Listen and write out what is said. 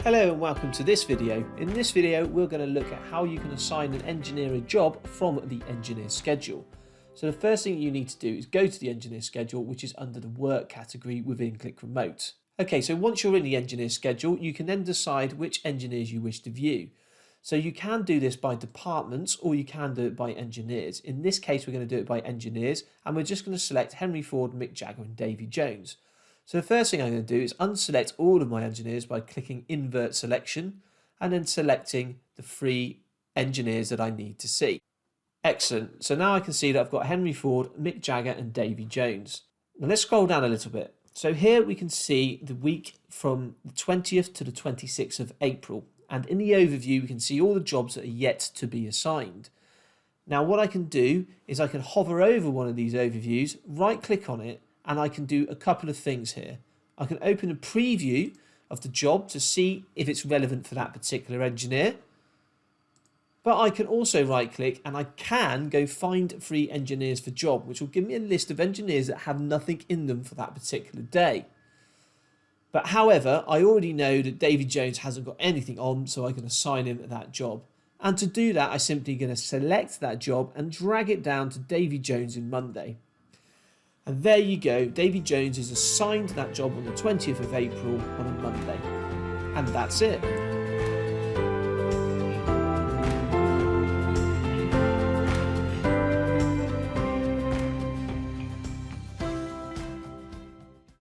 Hello and welcome to this video. In this video we're going to look at how you can assign an engineer a job from the engineer schedule. So the first thing you need to do is go to the engineer schedule, which is under the work category within Click Remote. Okay, so once you're in the engineer schedule, you can then decide which engineers you wish to view. So you can do this by departments or you can do it by engineers. In this case we're going to do it by engineers, and we're just going to select Henry Ford, Mick Jagger and Davy Jones. So the first thing I'm going to do is unselect all of my engineers by clicking invert selection and then selecting the 3 engineers that I need to see. Excellent. So now I can see that I've got Henry Ford, Mick Jagger and Davy Jones. Now let's scroll down a little bit. So here we can see the week from the 20th to the 26th of April. And in the overview, we can see all the jobs that are yet to be assigned. Now what I can do is I can hover over one of these overviews, right click on it, and I can do a couple of things here. I can open a preview of the job to see if it's relevant for that particular engineer. But I can also right click and I can go find free engineers for job, which will give me a list of engineers that have nothing in them for that particular day. But however, I already know that Davy Jones hasn't got anything on, so I can assign him that job. And to do that, I'm simply going to select that job and drag it down to Davy Jones in Monday. And there you go, Davy Jones is assigned that job on the 20th of April on a Monday. And that's it.